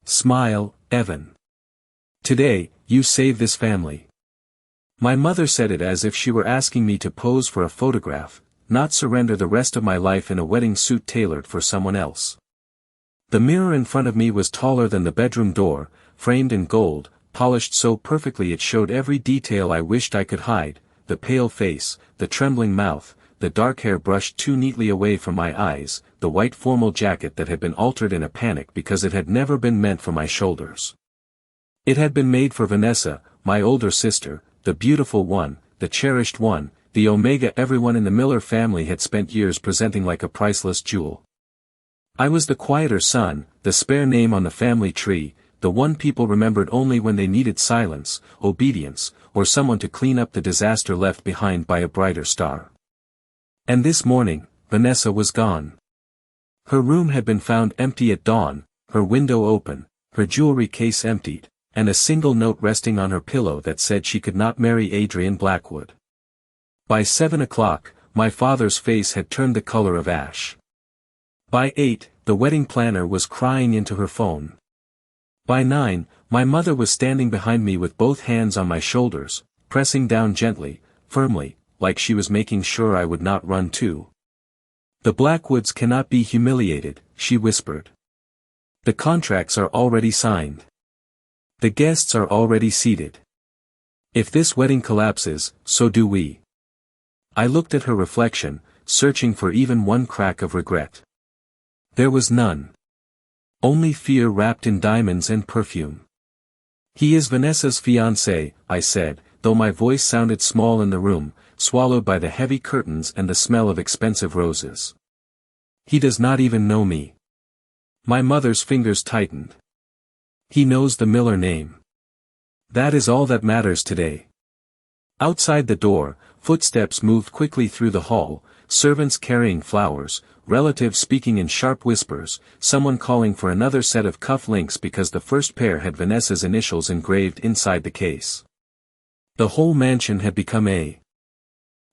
Smile, Evan. Today, you save this family. My mother said it as if she were asking me to pose for a photograph, not surrender the rest of my life in a wedding suit tailored for someone else. The mirror in front of me was taller than the bedroom door, framed in gold, polished so perfectly it showed every detail I wished I could hide, the pale face, the trembling mouth, the dark hair brushed too neatly away from my eyes, the white formal jacket that had been altered in a panic because it had never been meant for my shoulders. It had been made for Vanessa, my older sister, the beautiful one, the cherished one, the omega everyone in the Miller family had spent years presenting like a priceless jewel. I was the quieter son, the spare name on the family tree, the one people remembered only when they needed silence, obedience, or someone to clean up the disaster left behind by a brighter star. And this morning, Vanessa was gone. Her room had been found empty at dawn, her window open, her jewelry case emptied, and a single note resting on her pillow that said she could not marry Adrian Blackwood. By 7 o'clock, my father's face had turned the color of ash. By 8, the wedding planner was crying into her phone. By 9, my mother was standing behind me with both hands on my shoulders, pressing down gently, firmly, like she was making sure I would not run too. The Blackwoods cannot be humiliated, she whispered. The contracts are already signed. The guests are already seated. If this wedding collapses, so do we. I looked at her reflection, searching for even one crack of regret. There was none. Only fear wrapped in diamonds and perfume. He is Vanessa's fiancé, I said, though my voice sounded small in the room, swallowed by the heavy curtains and the smell of expensive roses. He does not even know me. My mother's fingers tightened. He knows the Miller name. That is all that matters today. Outside the door, footsteps moved quickly through the hall, servants carrying flowers, relatives speaking in sharp whispers, someone calling for another set of cuff links because the first pair had Vanessa's initials engraved inside the case. The whole mansion had become a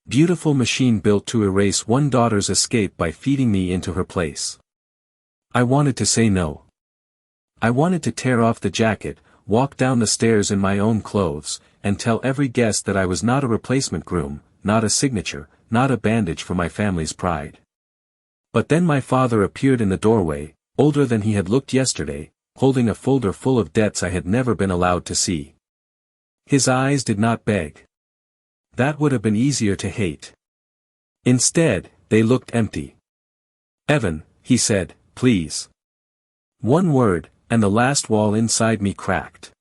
beautiful machine built to erase one daughter's escape by feeding me into her place. I wanted to say no. I wanted to tear off the jacket, walk down the stairs in my own clothes, and tell every guest that I was not a replacement groom, not a signature, not a bandage for my family's pride. But then my father appeared in the doorway, older than he had looked yesterday, holding a folder full of debts I had never been allowed to see. His eyes did not beg. That would have been easier to hate. Instead, they looked empty. Evan, he said, please. One word, and the last wall inside me cracked.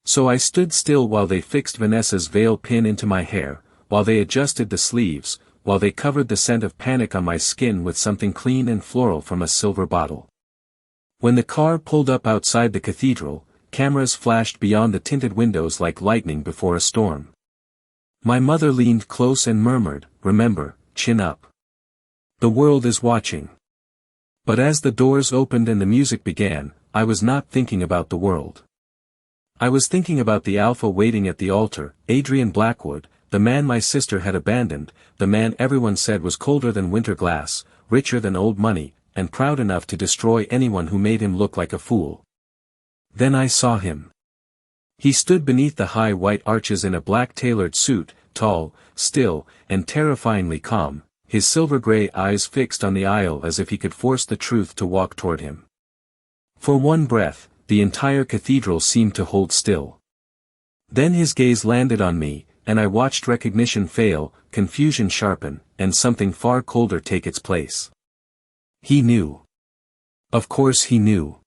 So I stood still while they fixed Vanessa's veil pin into my hair, while they adjusted the sleeves, while they covered the scent of panic on my skin with something clean and floral from a silver bottle. When the car pulled up outside the cathedral, cameras flashed beyond the tinted windows like lightning before a storm. My mother leaned close and murmured, remember, chin up. The world is watching. But as the doors opened and the music began, I was not thinking about the world. I was thinking about the alpha waiting at the altar, Adrian Blackwood, the man my sister had abandoned, the man everyone said was colder than winter glass, richer than old money, and proud enough to destroy anyone who made him look like a fool. Then I saw him. He stood beneath the high white arches in a black tailored suit, tall, still, and terrifyingly calm, his silver-gray eyes fixed on the aisle as if he could force the truth to walk toward him. For one breath, the entire cathedral seemed to hold still. Then his gaze landed on me, and I watched recognition fail, confusion sharpen, and something far colder take its place. He knew. Of course he knew.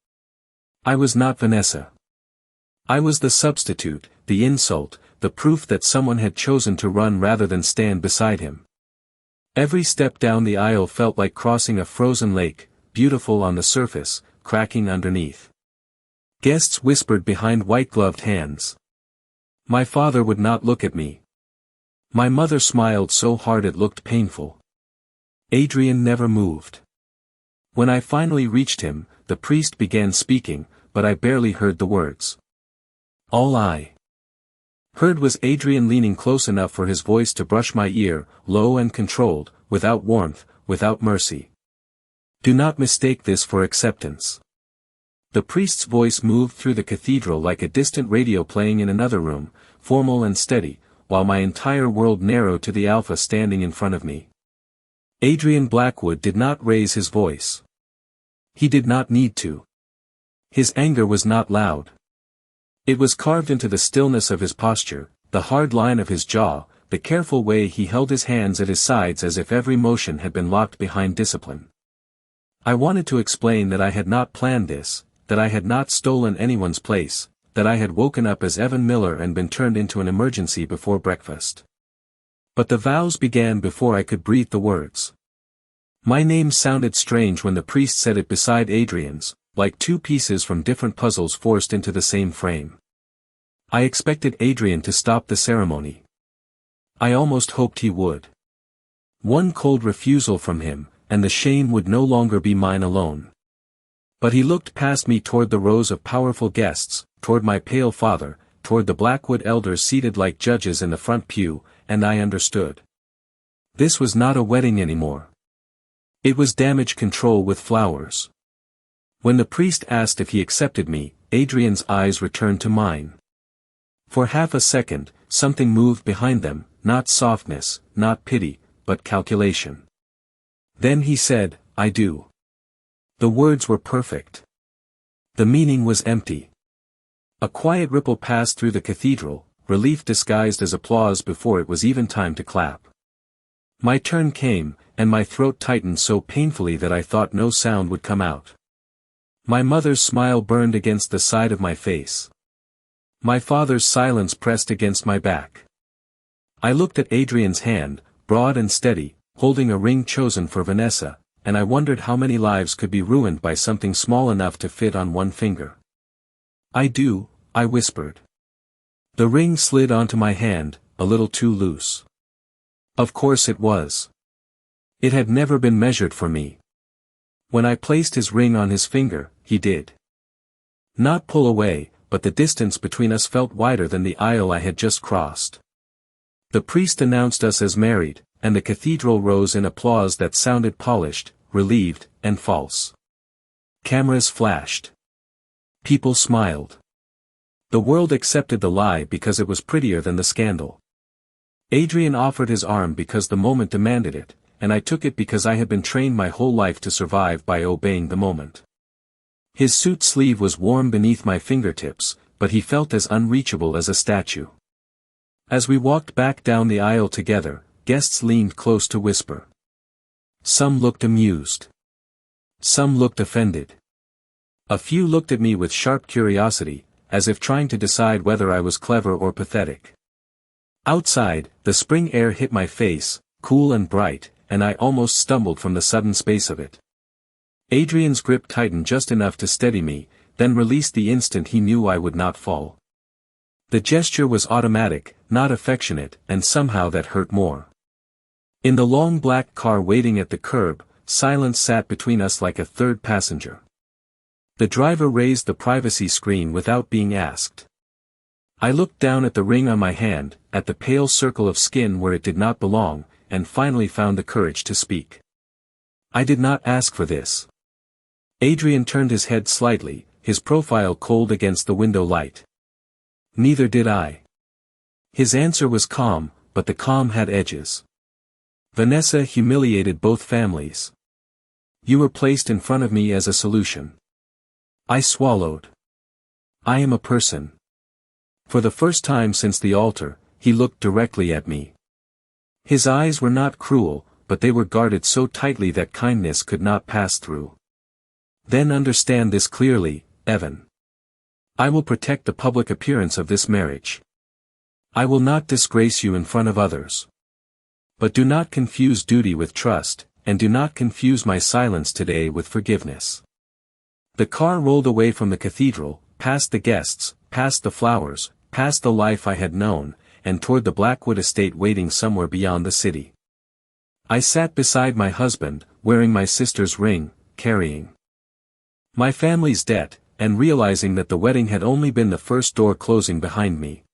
I was not Vanessa. I was the substitute, the insult, the proof that someone had chosen to run rather than stand beside him. Every step down the aisle felt like crossing a frozen lake, beautiful on the surface, cracking underneath. Guests whispered behind white-gloved hands. My father would not look at me. My mother smiled so hard it looked painful. Adrian never moved. When I finally reached him, the priest began speaking, but I barely heard the words. All I heard was Adrian leaning close enough for his voice to brush my ear, low and controlled, without warmth, without mercy. Do not mistake this for acceptance. The priest's voice moved through the cathedral like a distant radio playing in another room, formal and steady, while my entire world narrowed to the alpha standing in front of me. Adrian Blackwood did not raise his voice. He did not need to. His anger was not loud. It was carved into the stillness of his posture, the hard line of his jaw, the careful way he held his hands at his sides as if every motion had been locked behind discipline. I wanted to explain that I had not planned this, that I had not stolen anyone's place, that I had woken up as Evan Miller and been turned into an emergency before breakfast. But the vows began before I could breathe the words. My name sounded strange when the priest said it beside Adrian's, like two pieces from different puzzles forced into the same frame. I expected Adrian to stop the ceremony. I almost hoped he would. One cold refusal from him, and the shame would no longer be mine alone. But he looked past me toward the rows of powerful guests, toward my pale father, toward the Blackwood elders seated like judges in the front pew, and I understood. This was not a wedding anymore. It was damage control with flowers. When the priest asked if he accepted me, Adrian's eyes returned to mine. For half a second, something moved behind them, not softness, not pity, but calculation. Then he said, "I do." The words were perfect. The meaning was empty. A quiet ripple passed through the cathedral, relief disguised as applause before it was even time to clap. My turn came, and my throat tightened so painfully that I thought no sound would come out. My mother's smile burned against the side of my face. My father's silence pressed against my back. I looked at Adrian's hand, broad and steady, holding a ring chosen for Vanessa, and I wondered how many lives could be ruined by something small enough to fit on one finger. "I do," I whispered. The ring slid onto my hand, a little too loose. Of course it was. It had never been measured for me. When I placed his ring on his finger, he did not pull away, but the distance between us felt wider than the aisle I had just crossed. The priest announced us as married, and the cathedral rose in applause that sounded polished, relieved, and false. Cameras flashed. People smiled. The world accepted the lie because it was prettier than the scandal. Adrian offered his arm because the moment demanded it, and I took it because I had been trained my whole life to survive by obeying the moment. His suit sleeve was warm beneath my fingertips, but he felt as unreachable as a statue. As we walked back down the aisle together, guests leaned close to whisper. Some looked amused. Some looked offended. A few looked at me with sharp curiosity, as if trying to decide whether I was clever or pathetic. Outside, the spring air hit my face, cool and bright, and I almost stumbled from the sudden space of it. Adrian's grip tightened just enough to steady me, then released the instant he knew I would not fall. The gesture was automatic, not affectionate, and somehow that hurt more. In the long black car waiting at the curb, silence sat between us like a third passenger. The driver raised the privacy screen without being asked. I looked down at the ring on my hand, at the pale circle of skin where it did not belong, and finally found the courage to speak. I did not ask for this. Adrian turned his head slightly, his profile cold against the window light. Neither did I. His answer was calm, but the calm had edges. Vanessa humiliated both families. You were placed in front of me as a solution. I swallowed. I am a person. For the first time since the altar, he looked directly at me. His eyes were not cruel, but they were guarded so tightly that kindness could not pass through. Then understand this clearly, Evan. I will protect the public appearance of this marriage. I will not disgrace you in front of others. But do not confuse duty with trust, and do not confuse my silence today with forgiveness. The car rolled away from the cathedral, past the guests, past the flowers, past the life I had known, and toward the Blackwood estate waiting somewhere beyond the city. I sat beside my husband, wearing my sister's ring, carrying my family's debt, and realizing that the wedding had only been the first door closing behind me.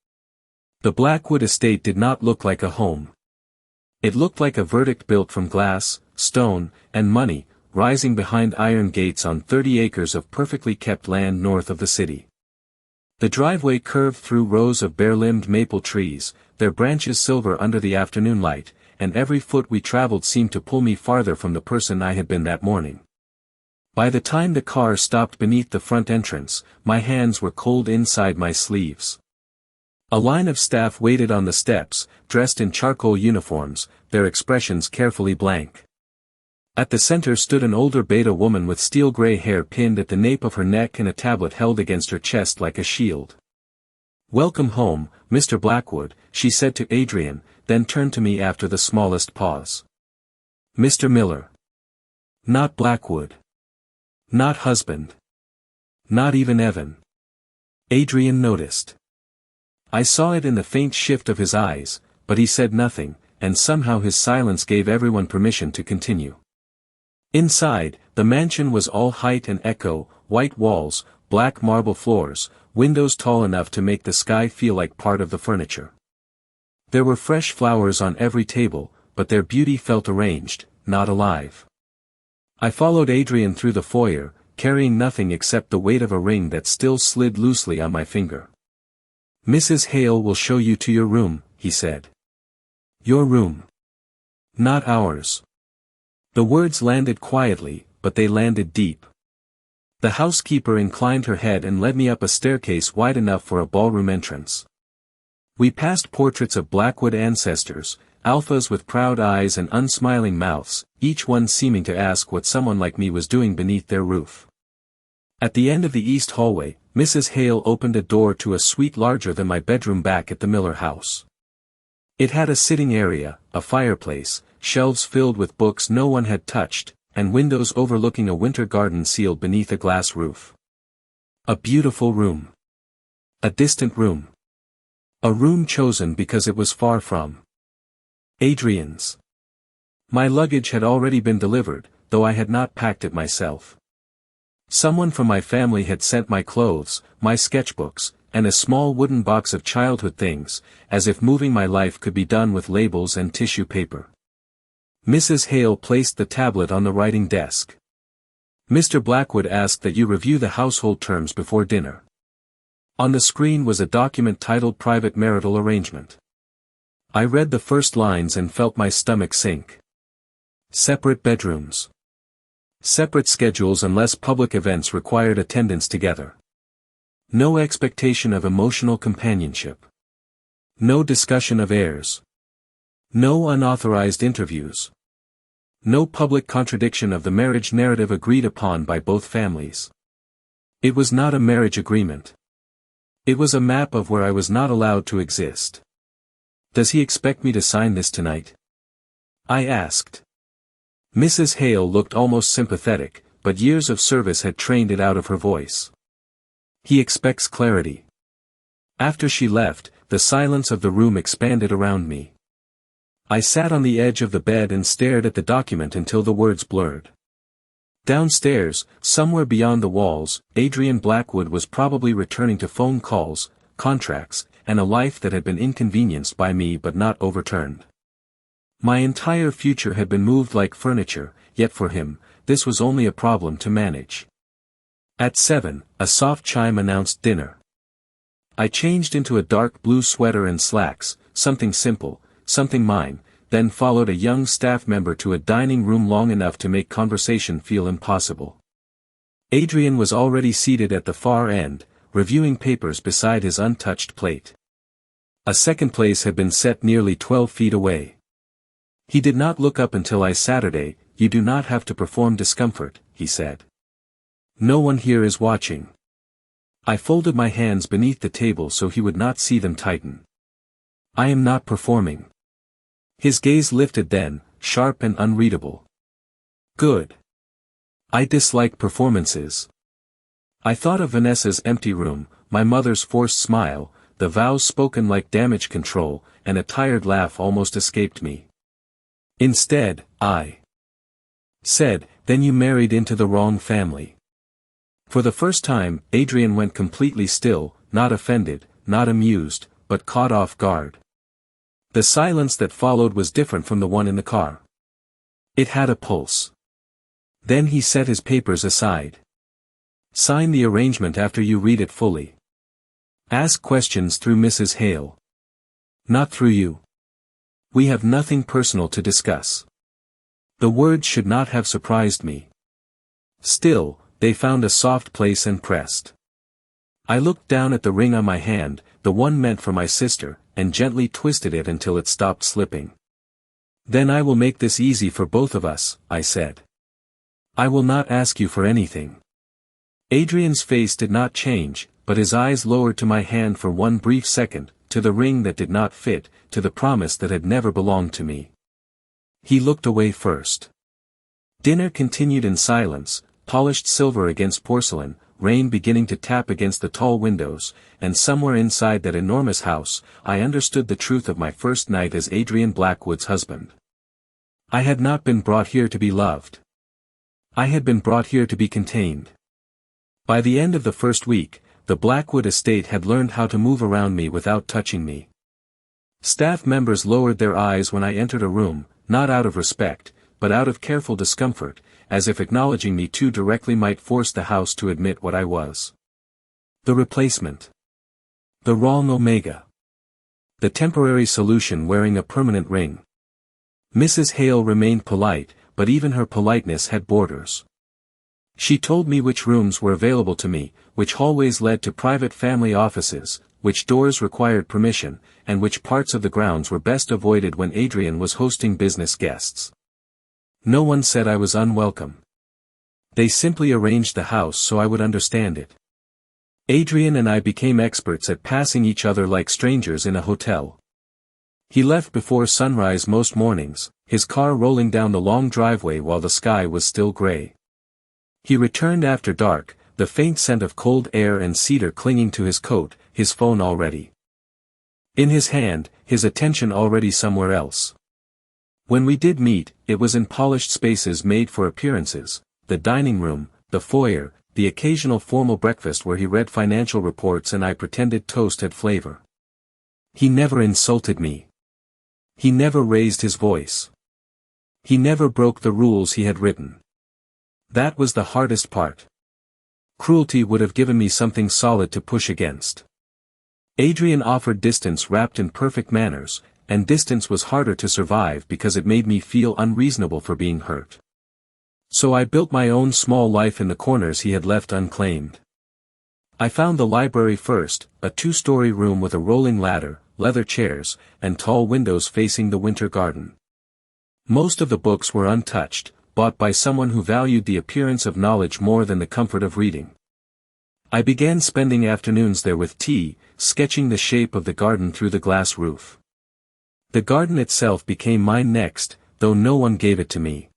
The Blackwood estate did not look like a home. It looked like a verdict built from glass, stone, and money, rising behind iron gates on 30 acres of perfectly kept land north of the city. The driveway curved through rows of bare-limbed maple trees, their branches silver under the afternoon light, and every foot we traveled seemed to pull me farther from the person I had been that morning. By the time the car stopped beneath the front entrance, my hands were cold inside my sleeves. A line of staff waited on the steps, dressed in charcoal uniforms, their expressions carefully blank. At the center stood an older beta woman with steel-gray hair pinned at the nape of her neck and a tablet held against her chest like a shield. "Welcome home, Mr. Blackwood," she said to Adrian, then turned to me after the smallest pause. "Mr. Miller. Not Blackwood. Not husband. Not even Evan." Adrian noticed. I saw it in the faint shift of his eyes, but he said nothing, and somehow his silence gave everyone permission to continue. Inside, the mansion was all height and echo, white walls, black marble floors, windows tall enough to make the sky feel like part of the furniture. There were fresh flowers on every table, but their beauty felt arranged, not alive. I followed Adrian through the foyer, carrying nothing except the weight of a ring that still slid loosely on my finger. "Mrs. Hale will show you to your room," he said. "Your room. Not ours." The words landed quietly, but they landed deep. The housekeeper inclined her head and led me up a staircase wide enough for a ballroom entrance. We passed portraits of Blackwood ancestors, alphas with proud eyes and unsmiling mouths, each one seeming to ask what someone like me was doing beneath their roof. At the end of the east hallway, Mrs. Hale opened a door to a suite larger than my bedroom back at the Miller house. It had a sitting area, a fireplace, shelves filled with books no one had touched, and windows overlooking a winter garden sealed beneath a glass roof. A beautiful room. A distant room. A room chosen because it was far from Adrian's. My luggage had already been delivered, though I had not packed it myself. Someone from my family had sent my clothes, my sketchbooks, and a small wooden box of childhood things, as if moving my life could be done with labels and tissue paper. Mrs. Hale placed the tablet on the writing desk. "Mr. Blackwood asked that you review the household terms before dinner." On the screen was a document titled Private Marital Arrangement. I read the first lines and felt my stomach sink. Separate bedrooms. Separate schedules unless public events required attendance together. No expectation of emotional companionship. No discussion of heirs. No unauthorized interviews. No public contradiction of the marriage narrative agreed upon by both families. It was not a marriage agreement. It was a map of where I was not allowed to exist. "Does he expect me to sign this tonight?" I asked. Mrs. Hale looked almost sympathetic, but years of service had trained it out of her voice. "He expects clarity." After she left, the silence of the room expanded around me. I sat on the edge of the bed and stared at the document until the words blurred. Downstairs, somewhere beyond the walls, Adrian Blackwood was probably returning to phone calls, contracts, and a life that had been inconvenienced by me but not overturned. My entire future had been moved like furniture, yet for him, this was only a problem to manage. At 7, a soft chime announced dinner. I changed into a dark blue sweater and slacks, something simple, something mine, then followed a young staff member to a dining room long enough to make conversation feel impossible. Adrian was already seated at the far end, reviewing papers beside his untouched plate. A second place had been set nearly 12 feet away. He did not look up until Saturday. "You do not have to perform discomfort," he said. "No one here is watching." I folded my hands beneath the table so he would not see them tighten. "I am not performing." His gaze lifted then, sharp and unreadable. "Good. I dislike performances." I thought of Vanessa's empty room, my mother's forced smile, the vows spoken like damage control, and a tired laugh almost escaped me. Instead, I said, "Then you married into the wrong family." For the first time, Adrian went completely still, not offended, not amused, but caught off guard. The silence that followed was different from the one in the car. It had a pulse. Then he set his papers aside. Sign the arrangement after you read it fully. Ask questions through Mrs. Hale. Not through you. We have nothing personal to discuss. The words should not have surprised me. Still, they found a soft place and pressed. I looked down at the ring on my hand, the one meant for my sister, and gently twisted it until it stopped slipping. Then I will make this easy for both of us, I said. I will not ask you for anything. Adrian's face did not change, but his eyes lowered to my hand for one brief second, to the ring that did not fit, to the promise that had never belonged to me. He looked away first. Dinner continued in silence, polished silver against porcelain, rain beginning to tap against the tall windows, and somewhere inside that enormous house, I understood the truth of my first night as Adrian Blackwood's husband. I had not been brought here to be loved. I had been brought here to be contained. By the end of the first week, the Blackwood estate had learned how to move around me without touching me. Staff members lowered their eyes when I entered a room, not out of respect, but out of careful discomfort, as if acknowledging me too directly might force the house to admit what I was. The replacement. The wrong Omega. The temporary solution wearing a permanent ring. Mrs. Hale remained polite, but even her politeness had borders. She told me which rooms were available to me, which hallways led to private family offices, which doors required permission, and which parts of the grounds were best avoided when Adrian was hosting business guests. No one said I was unwelcome. They simply arranged the house so I would understand it. Adrian and I became experts at passing each other like strangers in a hotel. He left before sunrise most mornings, his car rolling down the long driveway while the sky was still gray. He returned after dark, the faint scent of cold air and cedar clinging to his coat, his phone already in his hand, his attention already somewhere else. When we did meet, it was in polished spaces made for appearances, the dining room, the foyer, the occasional formal breakfast where he read financial reports and I pretended toast had flavor. He never insulted me. He never raised his voice. He never broke the rules he had written. That was the hardest part. Cruelty would have given me something solid to push against. Adrian offered distance wrapped in perfect manners, and distance was harder to survive because it made me feel unreasonable for being hurt. So I built my own small life in the corners he had left unclaimed. I found the library first, a 2-story room with a rolling ladder, leather chairs, and tall windows facing the winter garden. Most of the books were untouched, bought by someone who valued the appearance of knowledge more than the comfort of reading. I began spending afternoons there with tea, sketching the shape of the garden through the glass roof. The garden itself became mine next, though no one gave it to me.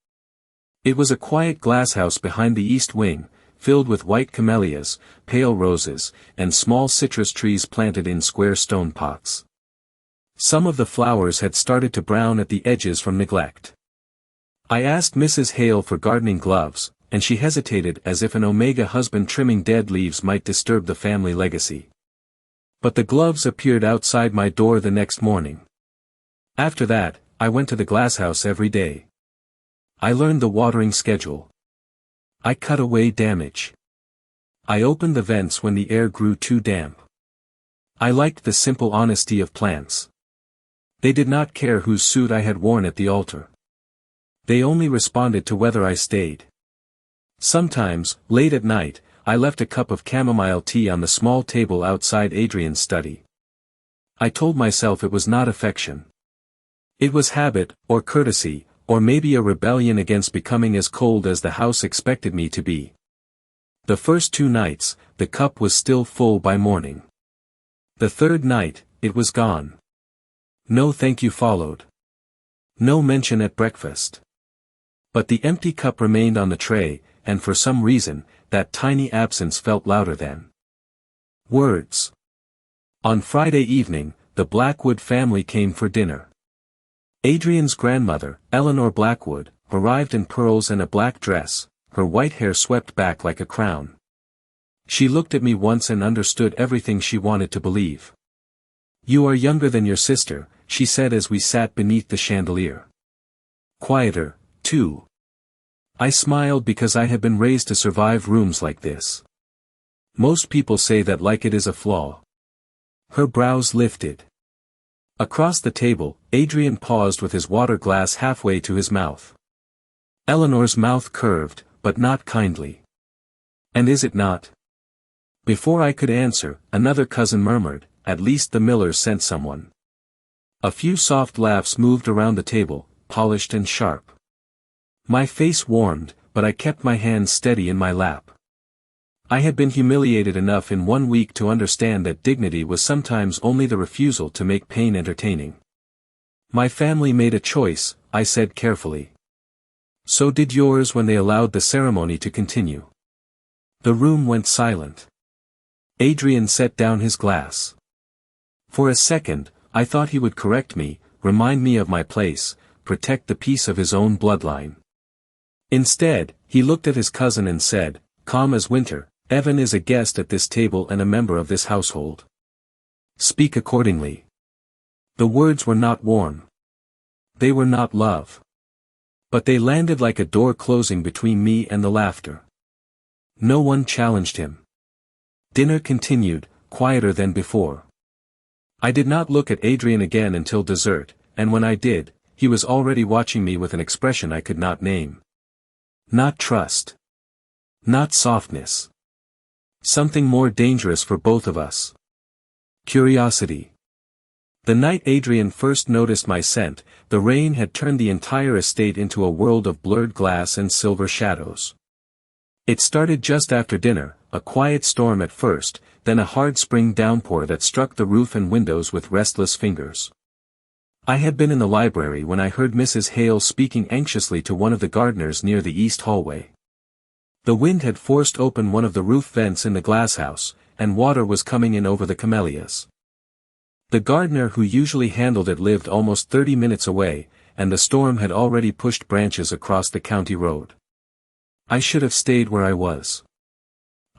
It was a quiet glasshouse behind the east wing, filled with white camellias, pale roses, and small citrus trees planted in square stone pots. Some of the flowers had started to brown at the edges from neglect. I asked Mrs. Hale for gardening gloves, and she hesitated as if an Omega husband trimming dead leaves might disturb the family legacy. But the gloves appeared outside my door the next morning. After that, I went to the glasshouse every day. I learned the watering schedule. I cut away damage. I opened the vents when the air grew too damp. I liked the simple honesty of plants. They did not care whose suit I had worn at the altar. They only responded to whether I stayed. Sometimes, late at night, I left a cup of chamomile tea on the small table outside Adrian's study. I told myself it was not affection. It was habit, or courtesy, or maybe a rebellion against becoming as cold as the house expected me to be. The first 2 nights, the cup was still full by morning. The third night, it was gone. No thank you followed. No mention at breakfast. But the empty cup remained on the tray, and for some reason, that tiny absence felt louder than words. On Friday evening, the Blackwood family came for dinner. Adrian's grandmother, Eleanor Blackwood, arrived in pearls and a black dress, her white hair swept back like a crown. She looked at me once and understood everything she wanted to believe. "You are younger than your sister," she said as we sat beneath the chandelier. "Quieter, too." I smiled because I had been raised to survive rooms like this. Most people say that like it is a flaw. Her brows lifted. Across the table, Adrian paused with his water glass halfway to his mouth. Eleanor's mouth curved, but not kindly. And is it not? Before I could answer, another cousin murmured, at least the Millers sent someone. A few soft laughs moved around the table, polished and sharp. My face warmed, but I kept my hands steady in my lap. I had been humiliated enough in 1 week to understand that dignity was sometimes only the refusal to make pain entertaining. My family made a choice, I said carefully. So did yours when they allowed the ceremony to continue. The room went silent. Adrian set down his glass. For a second, I thought he would correct me, remind me of my place, protect the peace of his own bloodline. Instead, he looked at his cousin and said, calm as winter, Evan is a guest at this table and a member of this household. Speak accordingly. The words were not warm. They were not love. But they landed like a door closing between me and the laughter. No one challenged him. Dinner continued, quieter than before. I did not look at Adrian again until dessert, and when I did, he was already watching me with an expression I could not name. Not trust. Not softness. Something more dangerous for both of us. Curiosity. The night Adrian first noticed my scent, the rain had turned the entire estate into a world of blurred glass and silver shadows. It started just after dinner, a quiet storm at first, then a hard spring downpour that struck the roof and windows with restless fingers. I had been in the library when I heard Mrs. Hale speaking anxiously to one of the gardeners near the east hallway. The wind had forced open one of the roof vents in the glasshouse, and water was coming in over the camellias. The gardener who usually handled it lived almost 30 minutes away, and the storm had already pushed branches across the county road. I should have stayed where I was.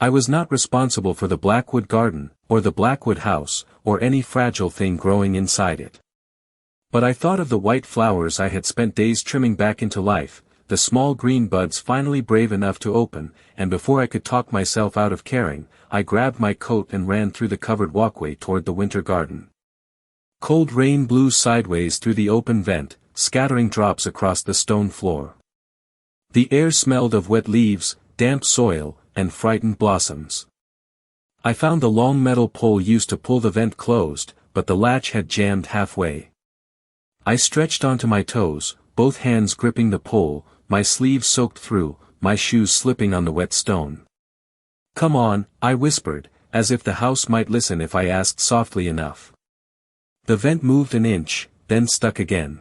I was not responsible for the Blackwood garden, or the Blackwood house, or any fragile thing growing inside it. But I thought of the white flowers I had spent days trimming back into life, the small green buds finally brave enough to open, and before I could talk myself out of caring, I grabbed my coat and ran through the covered walkway toward the winter garden. Cold rain blew sideways through the open vent, scattering drops across the stone floor. The air smelled of wet leaves, damp soil, and frightened blossoms. I found the long metal pole used to pull the vent closed, but the latch had jammed halfway. I stretched onto my toes, both hands gripping the pole, my sleeves soaked through, my shoes slipping on the wet stone. Come on, I whispered, as if the house might listen if I asked softly enough. The vent moved an inch, then stuck again.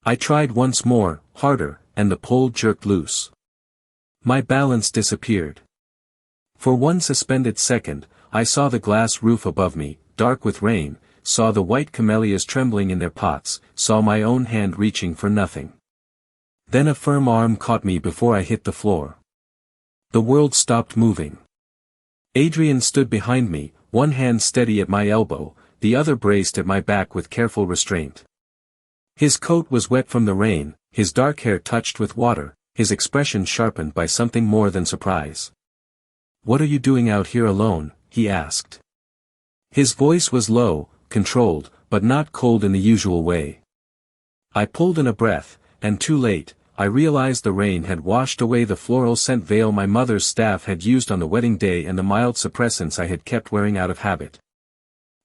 I tried once more, harder, and the pole jerked loose. My balance disappeared. For one suspended second, I saw the glass roof above me, dark with rain, saw the white camellias trembling in their pots, saw my own hand reaching for nothing. Then a firm arm caught me before I hit the floor. The world stopped moving. Adrian stood behind me, one hand steady at my elbow, the other braced at my back with careful restraint. His coat was wet from the rain, his dark hair touched with water, his expression sharpened by something more than surprise. "What are you doing out here alone?" he asked. His voice was low, controlled, but not cold in the usual way. I pulled in a breath, and too late, I realized the rain had washed away the floral scent veil my mother's staff had used on the wedding day and the mild suppressants I had kept wearing out of habit.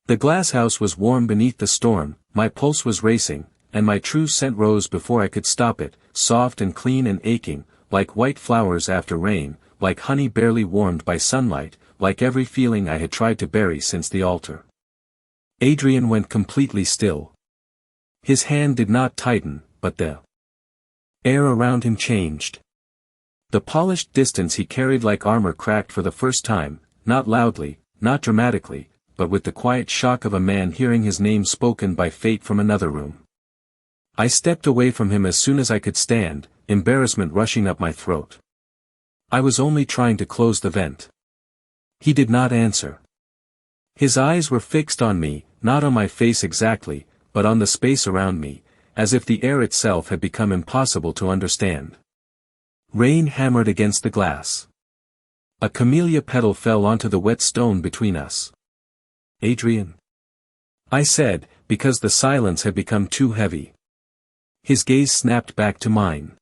The glasshouse was warm beneath the storm, my pulse was racing, and my true scent rose before I could stop it, soft and clean and aching, like white flowers after rain, like honey barely warmed by sunlight, like every feeling I had tried to bury since the altar. Adrian went completely still. His hand did not tighten, but the air around him changed. The polished distance he carried like armor cracked for the first time, not loudly, not dramatically, but with the quiet shock of a man hearing his name spoken by fate from another room. I stepped away from him as soon as I could stand, embarrassment rushing up my throat. I was only trying to close the vent. He did not answer. His eyes were fixed on me, not on my face exactly, but on the space around me, as if the air itself had become impossible to understand. Rain hammered against the glass. A camellia petal fell onto the wet stone between us. Adrian? I said, because the silence had become too heavy. His gaze snapped back to mine.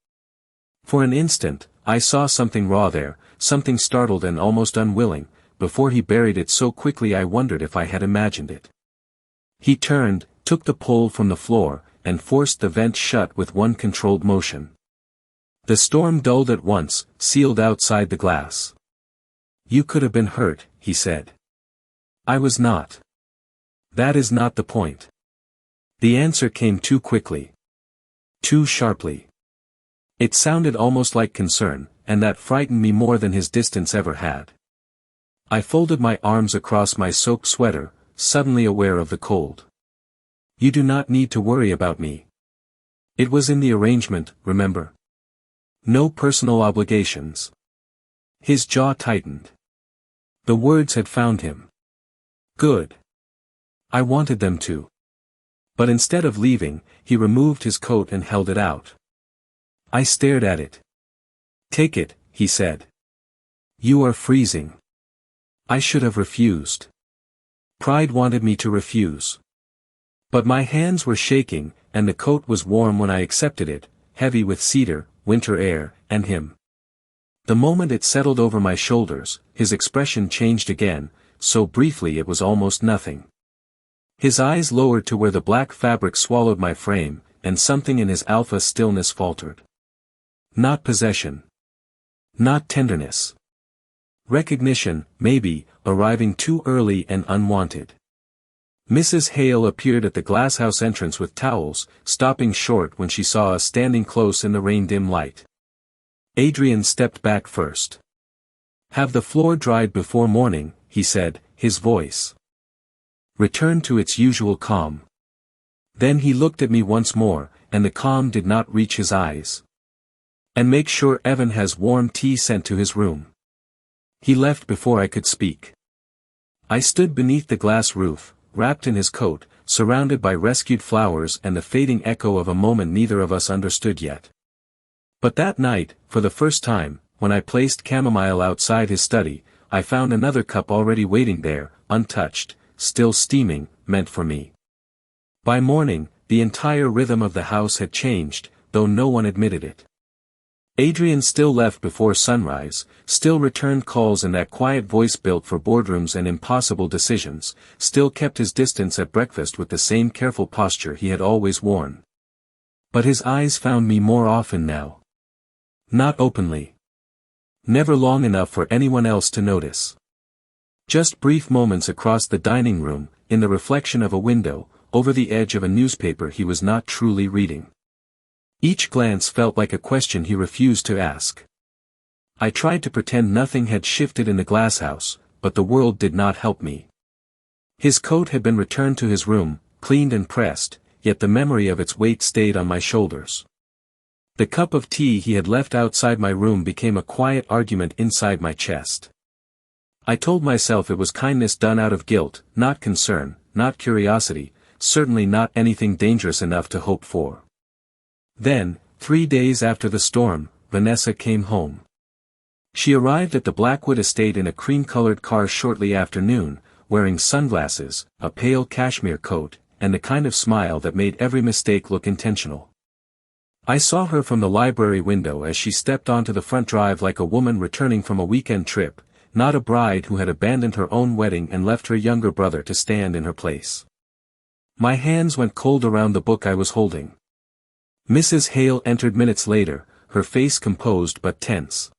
For an instant, I saw something raw there, something startled and almost unwilling, before he buried it so quickly I wondered if I had imagined it. He turned, took the pole from the floor, and forced the vent shut with one controlled motion. The storm dulled at once, sealed outside the glass. You could have been hurt, he said. I was not. That is not the point. The answer came too quickly. Too sharply. It sounded almost like concern, and that frightened me more than his distance ever had. I folded my arms across my soaked sweater, suddenly aware of the cold. You do not need to worry about me. It was in the arrangement, remember? No personal obligations. His jaw tightened. The words had found him. Good. I wanted them to. But instead of leaving, he removed his coat and held it out. I stared at it. Take it, he said. You are freezing. I should have refused. Pride wanted me to refuse. But my hands were shaking, and the coat was warm when I accepted it, heavy with cedar, winter air, and him. The moment it settled over my shoulders, his expression changed again, so briefly it was almost nothing. His eyes lowered to where the black fabric swallowed my frame, and something in his alpha stillness faltered. Not possession. Not tenderness. Recognition, maybe, arriving too early and unwanted. Mrs. Hale appeared at the glasshouse entrance with towels, stopping short when she saw us standing close in the rain-dim light. Adrian stepped back first. Have the floor dried before morning, he said, his voice returned to its usual calm. Then he looked at me once more, and the calm did not reach his eyes. And make sure Evan has warm tea sent to his room. He left before I could speak. I stood beneath the glass roof, wrapped in his coat, surrounded by rescued flowers and the fading echo of a moment neither of us understood yet. But that night, for the first time, when I placed chamomile outside his study, I found another cup already waiting there, untouched, still steaming, meant for me. By morning, the entire rhythm of the house had changed, though no one admitted it. Adrian still left before sunrise, still returned calls in that quiet voice built for boardrooms and impossible decisions, still kept his distance at breakfast with the same careful posture he had always worn. But his eyes found me more often now. Not openly. Never long enough for anyone else to notice. Just brief moments across the dining room, in the reflection of a window, over the edge of a newspaper he was not truly reading. Each glance felt like a question he refused to ask. I tried to pretend nothing had shifted in the glasshouse, but the world did not help me. His coat had been returned to his room, cleaned and pressed, yet the memory of its weight stayed on my shoulders. The cup of tea he had left outside my room became a quiet argument inside my chest. I told myself it was kindness done out of guilt, not concern, not curiosity, certainly not anything dangerous enough to hope for. Then, 3 days after the storm, Vanessa came home. She arrived at the Blackwood estate in a cream-colored car shortly after noon, wearing sunglasses, a pale cashmere coat, and the kind of smile that made every mistake look intentional. I saw her from the library window as she stepped onto the front drive like a woman returning from a weekend trip, not a bride who had abandoned her own wedding and left her younger brother to stand in her place. My hands went cold around the book I was holding. Mrs. Hale entered minutes later, her face composed but tense.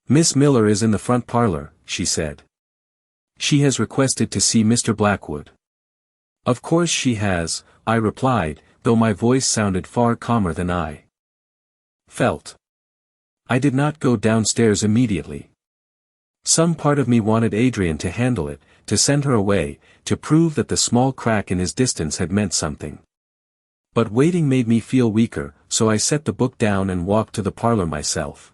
Miss Miller is in the front parlor, she said. She has requested to see Mr. Blackwood. Of course she has, I replied, though my voice sounded far calmer than I felt. I did not go downstairs immediately. Some part of me wanted Adrian to handle it, to send her away, to prove that the small crack in his distance had meant something. But waiting made me feel weaker, so I set the book down and walked to the parlor myself.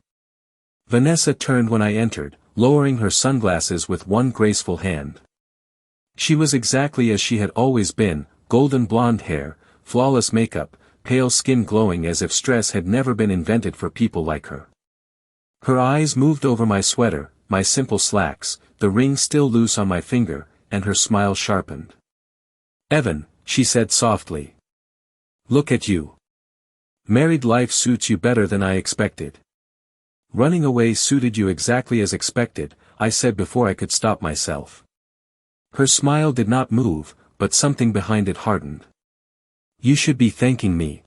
Vanessa turned when I entered, lowering her sunglasses with one graceful hand. She was exactly as she had always been, golden blonde hair, flawless makeup, pale skin glowing as if stress had never been invented for people like her. Her eyes moved over my sweater, my simple slacks, the ring still loose on my finger, and her smile sharpened. "Evan," she said softly. "Look at you. Married life suits you better than I expected." "Running away suited you exactly as expected," I said before I could stop myself. Her smile did not move, but something behind it hardened. "You should be thanking me.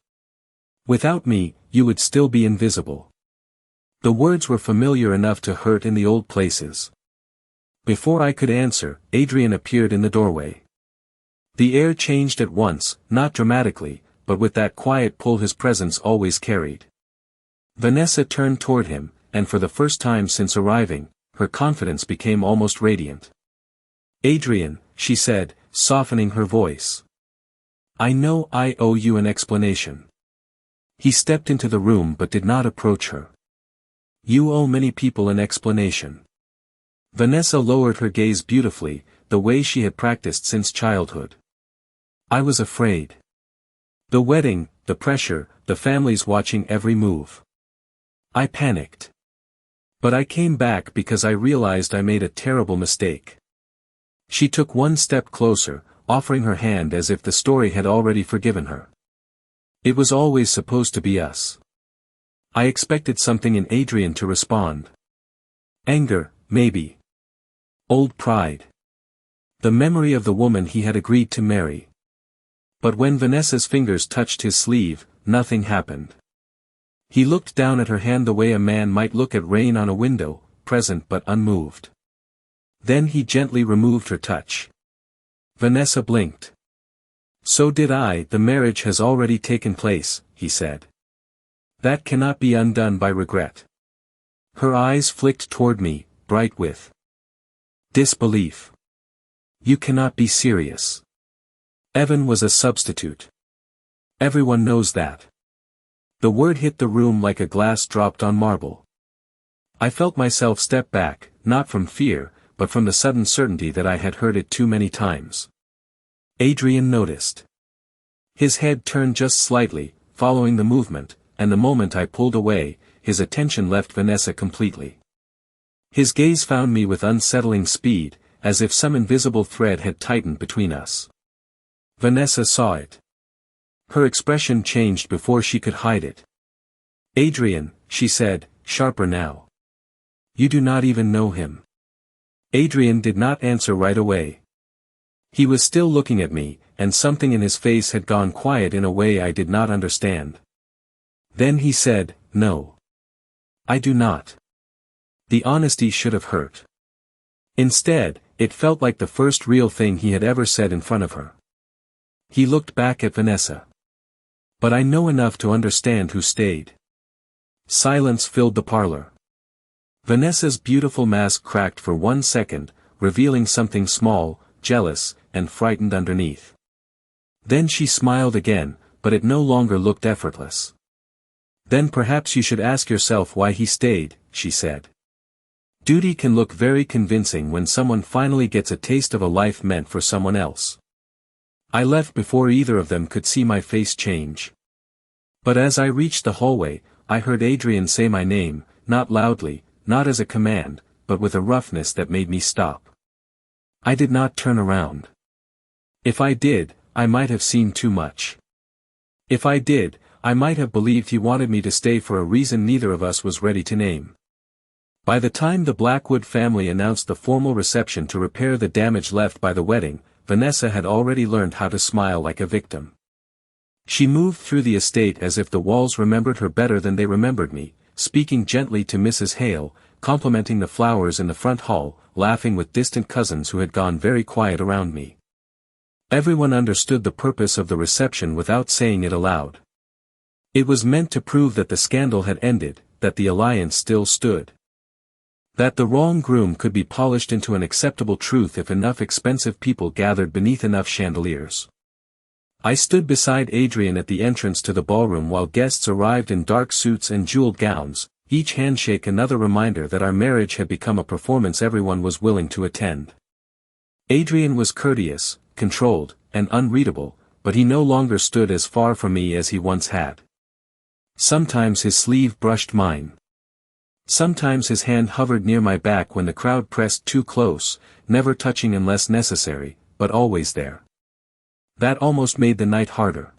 Without me, you would still be invisible." The words were familiar enough to hurt in the old places. Before I could answer, Adrian appeared in the doorway. The air changed at once, not dramatically, but with that quiet pull his presence always carried. Vanessa turned toward him, and for the first time since arriving, her confidence became almost radiant. "Adrian," she said, softening her voice. "I know I owe you an explanation." He stepped into the room but did not approach her. "You owe many people an explanation." Vanessa lowered her gaze beautifully, the way she had practiced since childhood. "I was afraid. The wedding, the pressure, the families watching every move. I panicked. But I came back because I realized I made a terrible mistake." She took one step closer, offering her hand as if the story had already forgiven her. "It was always supposed to be us." I expected something in Adrian to respond. Anger, maybe. Old pride. The memory of the woman he had agreed to marry. But when Vanessa's fingers touched his sleeve, nothing happened. He looked down at her hand the way a man might look at rain on a window, present but unmoved. Then he gently removed her touch. Vanessa blinked. "So did I. The marriage has already taken place," he said. "That cannot be undone by regret." Her eyes flicked toward me, bright with disbelief. "You cannot be serious. Evan was a substitute. Everyone knows that." The word hit the room like a glass dropped on marble. I felt myself step back, not from fear, but from the sudden certainty that I had heard it too many times. Adrian noticed. His head turned just slightly, following the movement, and the moment I pulled away, his attention left Vanessa completely. His gaze found me with unsettling speed, as if some invisible thread had tightened between us. Vanessa saw it. Her expression changed before she could hide it. "Adrian," she said, sharper now. "You do not even know him." Adrian did not answer right away. He was still looking at me, and something in his face had gone quiet in a way I did not understand. Then he said, "No. I do not." The honesty should have hurt. Instead, it felt like the first real thing he had ever said in front of her. He looked back at Vanessa. "But I know enough to understand who stayed." Silence filled the parlor. Vanessa's beautiful mask cracked for 1 second, revealing something small, jealous, and frightened underneath. Then she smiled again, but it no longer looked effortless. "Then perhaps you should ask yourself why he stayed," she said. Duty can look very convincing when someone finally gets a taste of a life meant for someone else. I left before either of them could see my face change. But as I reached the hallway, I heard Adrian say my name, not loudly, not as a command, but with a roughness that made me stop. I did not turn around. If I did, I might have seen too much. If I did, I might have believed he wanted me to stay for a reason neither of us was ready to name. By the time the Blackwood family announced the formal reception to repair the damage left by the wedding, Vanessa had already learned how to smile like a victim. She moved through the estate as if the walls remembered her better than they remembered me, speaking gently to Mrs. Hale, complimenting the flowers in the front hall, laughing with distant cousins who had gone very quiet around me. Everyone understood the purpose of the reception without saying it aloud. It was meant to prove that the scandal had ended, that the alliance still stood. That the wrong groom could be polished into an acceptable truth if enough expensive people gathered beneath enough chandeliers. I stood beside Adrian at the entrance to the ballroom while guests arrived in dark suits and jeweled gowns, each handshake another reminder that our marriage had become a performance everyone was willing to attend. Adrian was courteous, controlled, and unreadable, but he no longer stood as far from me as he once had. Sometimes his sleeve brushed mine. Sometimes his hand hovered near my back when the crowd pressed too close, never touching unless necessary, but always there. That almost made the night harder.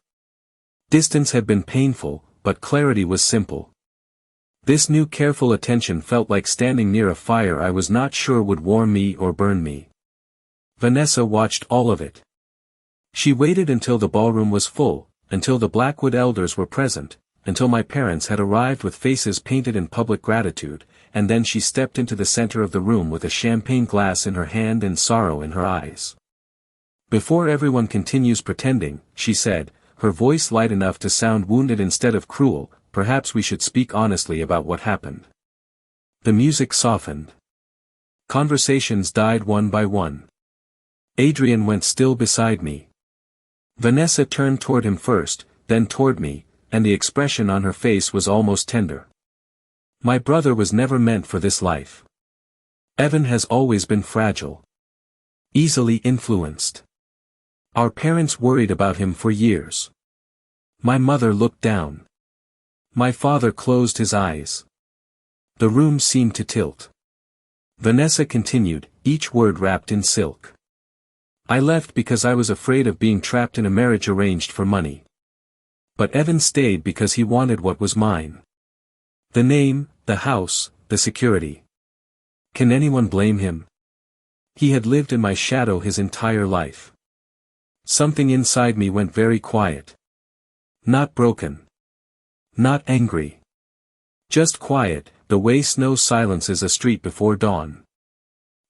Distance had been painful, but clarity was simple. This new careful attention felt like standing near a fire I was not sure would warm me or burn me. Vanessa watched all of it. She waited until the ballroom was full, until the Blackwood elders were present, until my parents had arrived with faces painted in public gratitude, and then she stepped into the center of the room with a champagne glass in her hand and sorrow in her eyes. "Before everyone continues pretending," she said, her voice light enough to sound wounded instead of cruel, "perhaps we should speak honestly about what happened." The music softened. Conversations died one by one. Adrian went still beside me. Vanessa turned toward him first, then toward me, and the expression on her face was almost tender. "My brother was never meant for this life. Evan has always been fragile. Easily influenced. Our parents worried about him for years. My mother looked down. My father closed his eyes." The room seemed to tilt. Vanessa continued, each word wrapped in silk. "I left because I was afraid of being trapped in a marriage arranged for money. But Evan stayed because he wanted what was mine. The name, the house, the security. Can anyone blame him? He had lived in my shadow his entire life." Something inside me went very quiet. Not broken. Not angry. Just quiet, the way snow silences a street before dawn.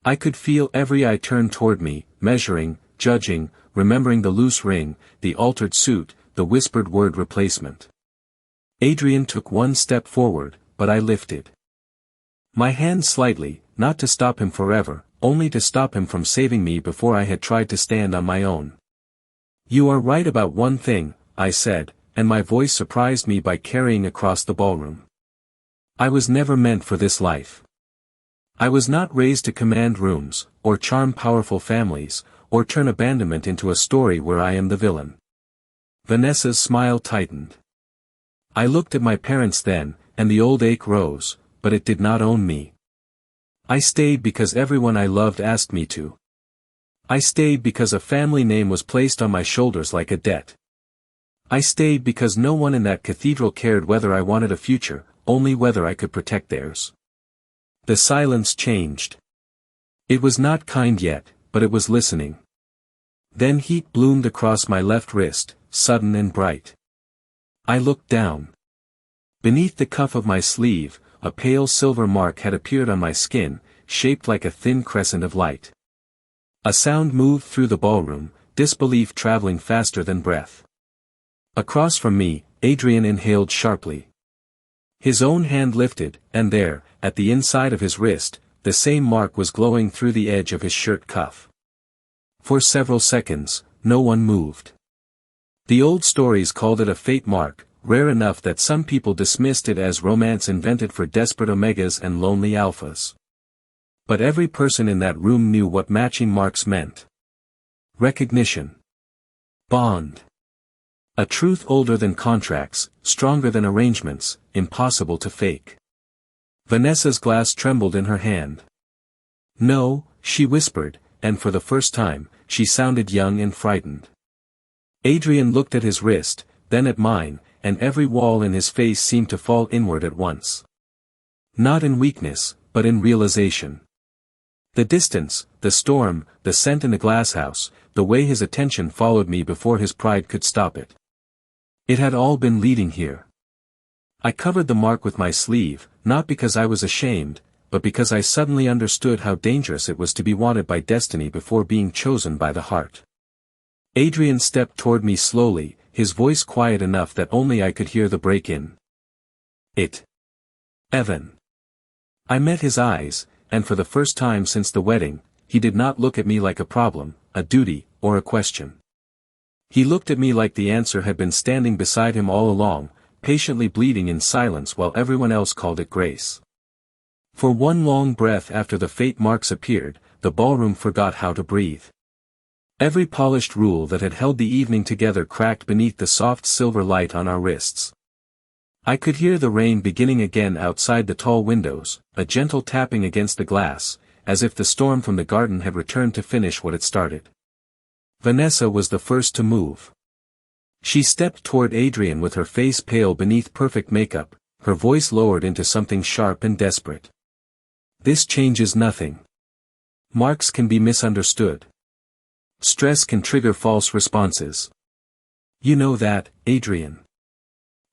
I could feel every eye turn toward me, measuring, judging, remembering the loose ring, the altered suit, the whispered word replacement. Adrian took one step forward, but I lifted my hand slightly, not to stop him forever, only to stop him from saving me before I had tried to stand on my own. "You are right about one thing," I said, and my voice surprised me by carrying across the ballroom. "I was never meant for this life. I was not raised to command rooms, or charm powerful families, or turn abandonment into a story where I am the villain." Vanessa's smile tightened. I looked at my parents then, and the old ache rose, but it did not own me. I stayed because everyone I loved asked me to. I stayed because a family name was placed on my shoulders like a debt. I stayed because no one in that cathedral cared whether I wanted a future, only whether I could protect theirs. The silence changed. It was not kind yet, but it was listening. Then heat bloomed across my left wrist, sudden and bright. I looked down. Beneath the cuff of my sleeve, a pale silver mark had appeared on my skin, shaped like a thin crescent of light. A sound moved through the ballroom, disbelief traveling faster than breath. Across from me, Adrian inhaled sharply. His own hand lifted, and there, at the inside of his wrist, the same mark was glowing through the edge of his shirt cuff. For several seconds, no one moved. The old stories called it a fate mark, rare enough that some people dismissed it as romance invented for desperate omegas and lonely alphas. But every person in that room knew what matching marks meant. Recognition. Bond. A truth older than contracts, stronger than arrangements, impossible to fake. Vanessa's glass trembled in her hand. "No," she whispered, and for the first time, she sounded young and frightened. Adrian looked at his wrist, then at mine, and every wall in his face seemed to fall inward at once. Not in weakness, but in realization. The distance, the storm, the scent in the glasshouse, the way his attention followed me before his pride could stop it. It had all been leading here. I covered the mark with my sleeve, not because I was ashamed, but because I suddenly understood how dangerous it was to be wanted by destiny before being chosen by the heart. Adrian stepped toward me slowly, his voice quiet enough that only I could hear the break-in. Evan. I met his eyes, and for the first time since the wedding, he did not look at me like a problem, a duty, or a question. He looked at me like the answer had been standing beside him all along, patiently bleeding in silence while everyone else called it grace. For one long breath after the fate marks appeared, the ballroom forgot how to breathe. Every polished rule that had held the evening together cracked beneath the soft silver light on our wrists. I could hear the rain beginning again outside the tall windows, a gentle tapping against the glass, as if the storm from the garden had returned to finish what it started. Vanessa was the first to move. She stepped toward Adrian with her face pale beneath perfect makeup, her voice lowered into something sharp and desperate. This changes nothing. Marks can be misunderstood. Stress can trigger false responses. You know that, Adrian.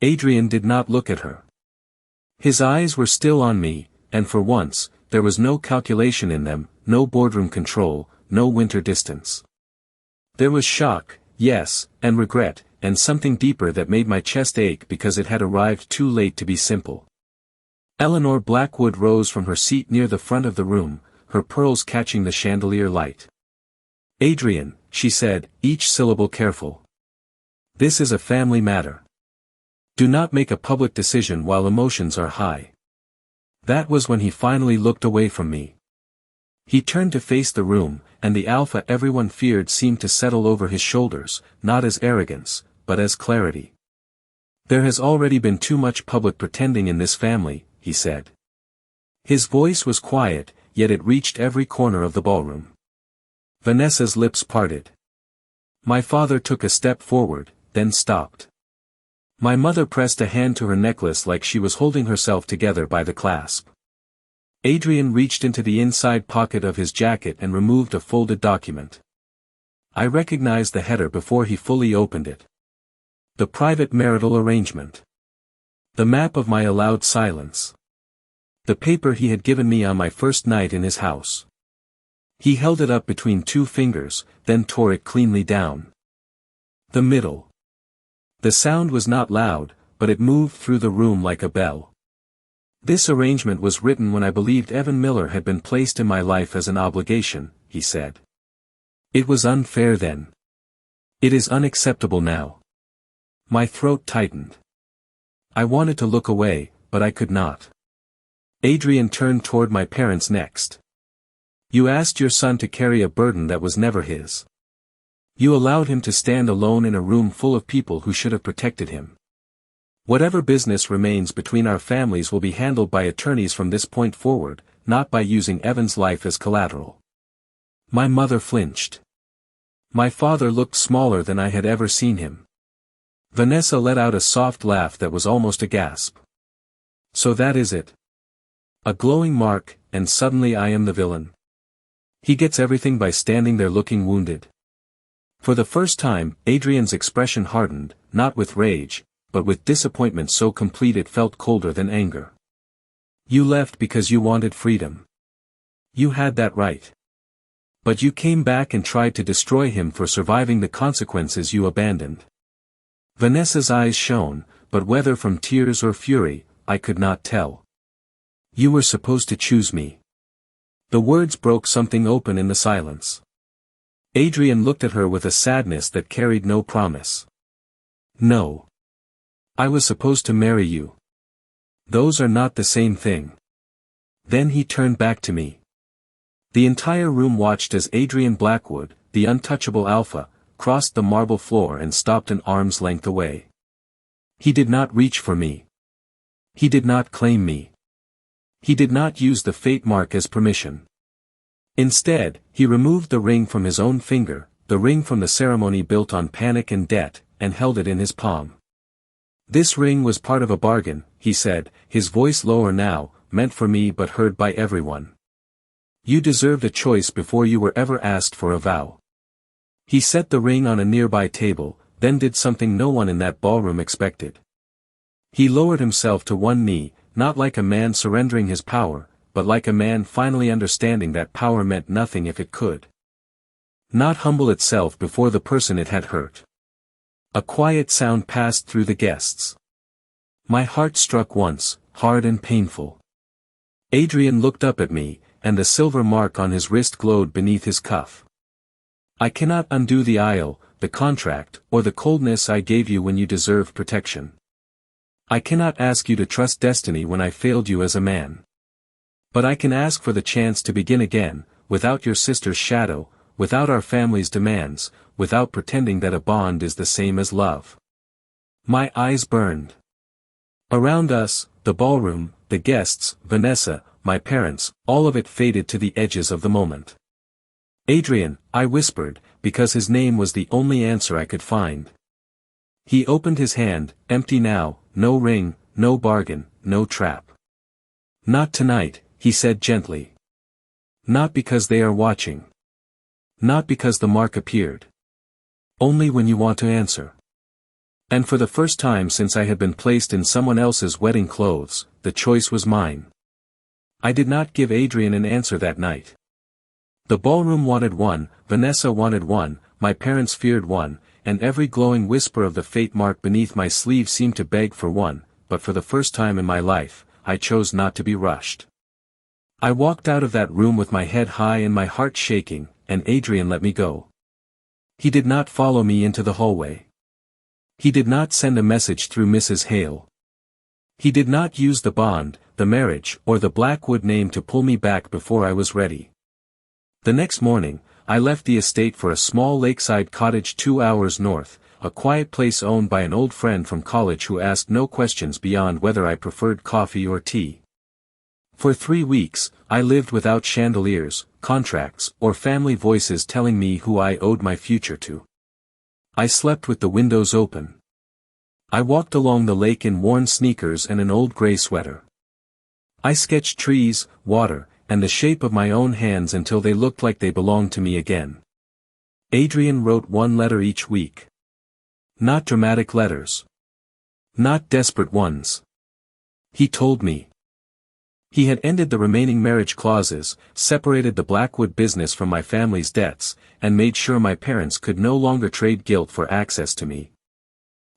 Adrian did not look at her. His eyes were still on me, and for once, there was no calculation in them, no boardroom control, no winter distance. There was shock, yes, and regret, and something deeper that made my chest ache because it had arrived too late to be simple. Eleanor Blackwood rose from her seat near the front of the room, her pearls catching the chandelier light. Adrian, she said, each syllable careful. This is a family matter. Do not make a public decision while emotions are high. That was when he finally looked away from me. He turned to face the room, and the alpha everyone feared seemed to settle over his shoulders, not as arrogance, but as clarity. There has already been too much public pretending in this family, he said. His voice was quiet, yet it reached every corner of the ballroom. Vanessa's lips parted. My father took a step forward, then stopped. My mother pressed a hand to her necklace like she was holding herself together by the clasp. Adrian reached into the inside pocket of his jacket and removed a folded document. I recognized the header before he fully opened it. The private marital arrangement. The map of my allowed silence. The paper he had given me on my first night in his house. He held it up between two fingers, then tore it cleanly down. The middle. The sound was not loud, but it moved through the room like a bell. This arrangement was written when I believed Evan Miller had been placed in my life as an obligation, he said. It was unfair then. It is unacceptable now. My throat tightened. I wanted to look away, but I could not. Adrian turned toward my parents next. You asked your son to carry a burden that was never his. You allowed him to stand alone in a room full of people who should have protected him. Whatever business remains between our families will be handled by attorneys from this point forward, not by using Evan's life as collateral. My mother flinched. My father looked smaller than I had ever seen him. Vanessa let out a soft laugh that was almost a gasp. So that is it. A glowing mark, and suddenly I am the villain. He gets everything by standing there looking wounded. For the first time, Adrian's expression hardened, not with rage, but with disappointment so complete it felt colder than anger. You left because you wanted freedom. You had that right. But you came back and tried to destroy him for surviving the consequences you abandoned. Vanessa's eyes shone, but whether from tears or fury, I could not tell. You were supposed to choose me. The words broke something open in the silence. Adrian looked at her with a sadness that carried no promise. No. I was supposed to marry you. Those are not the same thing. Then he turned back to me. The entire room watched as Adrian Blackwood, the untouchable alpha, crossed the marble floor and stopped an arm's length away. He did not reach for me. He did not claim me. He did not use the fate mark as permission. Instead, he removed the ring from his own finger, the ring from the ceremony built on panic and debt, and held it in his palm. This ring was part of a bargain, he said, his voice lower now, meant for me but heard by everyone. You deserved a choice before you were ever asked for a vow. He set the ring on a nearby table, then did something no one in that ballroom expected. He lowered himself to one knee, not like a man surrendering his power, but like a man finally understanding that power meant nothing if it could not humble itself before the person it had hurt. A quiet sound passed through the guests. My heart struck once, hard and painful. Adrian looked up at me, and the silver mark on his wrist glowed beneath his cuff. I cannot undo the aisle, the contract, or the coldness I gave you when you deserved protection. I cannot ask you to trust destiny when I failed you as a man. But I can ask for the chance to begin again, without your sister's shadow, without our family's demands, without pretending that a bond is the same as love. My eyes burned. Around us, the ballroom, the guests, Vanessa, my parents, all of it faded to the edges of the moment. Adrian, I whispered, because his name was the only answer I could find. He opened his hand, empty now, no ring, no bargain, no trap. Not tonight, he said gently. Not because they are watching. Not because the mark appeared. Only when you want to answer. And for the first time since I had been placed in someone else's wedding clothes, the choice was mine. I did not give Adrian an answer that night. The ballroom wanted one, Vanessa wanted one, my parents feared one, and every glowing whisper of the fate mark beneath my sleeve seemed to beg for one, but for the first time in my life, I chose not to be rushed. I walked out of that room with my head high and my heart shaking, and Adrian let me go. He did not follow me into the hallway. He did not send a message through Mrs. Hale. He did not use the bond, the marriage, or the Blackwood name to pull me back before I was ready. The next morning, I left the estate for a small lakeside cottage 2 hours north, a quiet place owned by an old friend from college who asked no questions beyond whether I preferred coffee or tea. For 3 weeks, I lived without chandeliers, contracts, or family voices telling me who I owed my future to. I slept with the windows open. I walked along the lake in worn sneakers and an old gray sweater. I sketched trees, water, and the shape of my own hands until they looked like they belonged to me again. Adrian wrote 1 letter each week. Not dramatic letters. Not desperate ones. He told me. He had ended the remaining marriage clauses, separated the Blackwood business from my family's debts, and made sure my parents could no longer trade guilt for access to me.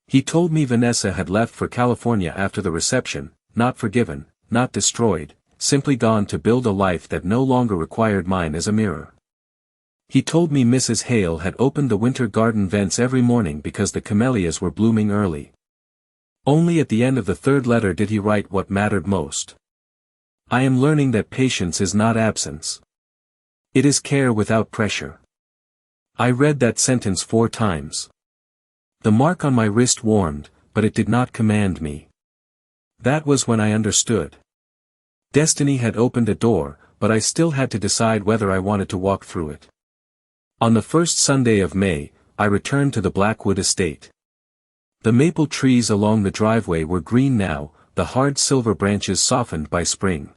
He told me Vanessa had left for California after the reception, not forgiven, not destroyed, simply gone to build a life that no longer required mine as a mirror. He told me Mrs. Hale had opened the winter garden vents every morning because the camellias were blooming early. Only at the end of the 3rd letter did he write what mattered most. I am learning that patience is not absence. It is care without pressure. I read that sentence 4 times. The mark on my wrist warmed, but it did not command me. That was when I understood. Destiny had opened a door, but I still had to decide whether I wanted to walk through it. On the first Sunday of May, I returned to the Blackwood estate. The maple trees along the driveway were green now, the hard silver branches softened by spring.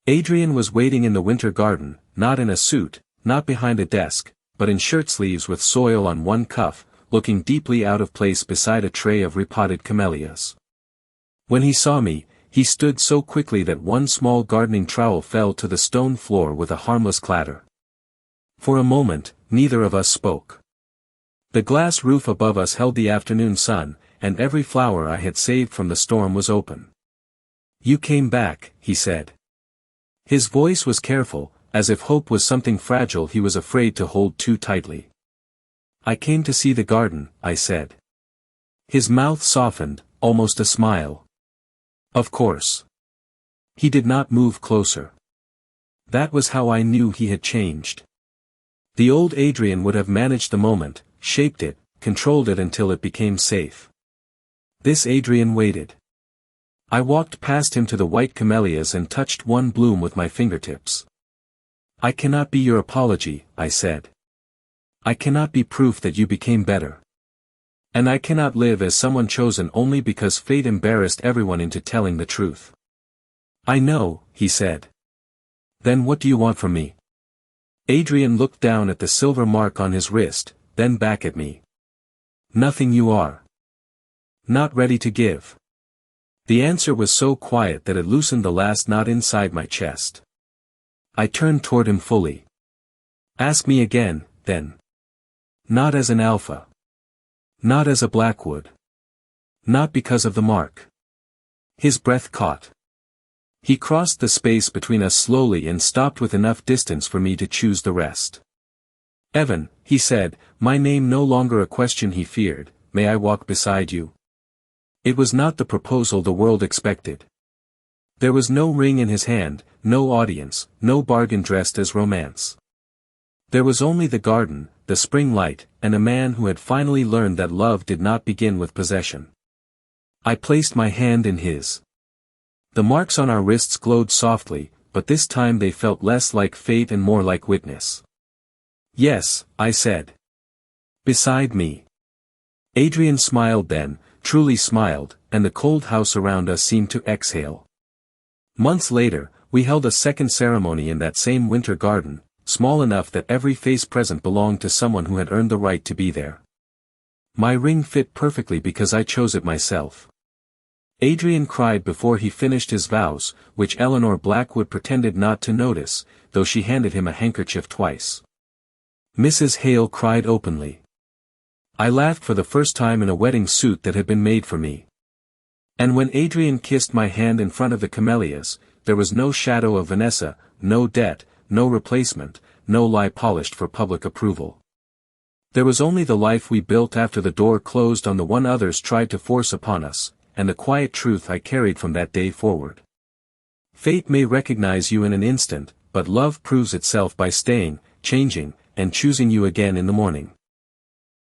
Adrian was waiting in the winter garden, not in a suit, not behind a desk, but in shirt sleeves with soil on one cuff, looking deeply out of place beside a tray of repotted camellias. When he saw me, he stood so quickly that one small gardening trowel fell to the stone floor with a harmless clatter. For a moment, neither of us spoke. The glass roof above us held the afternoon sun, and every flower I had saved from the storm was open. "You came back," he said. His voice was careful, as if hope was something fragile he was afraid to hold too tightly. "I came to see the garden," I said. His mouth softened, almost a smile. "Of course." He did not move closer. That was how I knew he had changed. The old Adrian would have managed the moment, shaped it, controlled it until it became safe. This Adrian waited. I walked past him to the white camellias and touched one bloom with my fingertips. "I cannot be your apology," I said. "I cannot be proof that you became better. And I cannot live as someone chosen only because fate embarrassed everyone into telling the truth." "I know," he said. "Then what do you want from me?" Adrian looked down at the silver mark on his wrist, then back at me. "Nothing you are not ready to give." The answer was so quiet that it loosened the last knot inside my chest. I turned toward him fully. "Ask me again, then. Not as an alpha. Not as a Blackwood. Not because of the mark." His breath caught. He crossed the space between us slowly and stopped with enough distance for me to choose the rest. "Evan," he said, my name no longer a question he feared, "may I walk beside you?" It was not the proposal the world expected. There was no ring in his hand, no audience, no bargain dressed as romance. There was only the garden, the spring light, and a man who had finally learned that love did not begin with possession. I placed my hand in his. The marks on our wrists glowed softly, but this time they felt less like fate and more like witness. Yes, I said. Beside me. Adrian smiled then, truly smiled, and the cold house around us seemed to exhale. Months later, we held a second ceremony in that same winter garden, small enough that every face present belonged to someone who had earned the right to be there. My ring fit perfectly because I chose it myself. Adrian cried before he finished his vows, which Eleanor Blackwood pretended not to notice, though she handed him a handkerchief twice. Mrs. Hale cried openly. I laughed for the first time in a wedding suit that had been made for me. And when Adrian kissed my hand in front of the camellias, there was no shadow of Vanessa, no debt, no replacement, no lie polished for public approval. There was only the life we built after the door closed on the one others tried to force upon us, and the quiet truth I carried from that day forward. Fate may recognize you in an instant, but love proves itself by staying, changing, and choosing you again in the morning.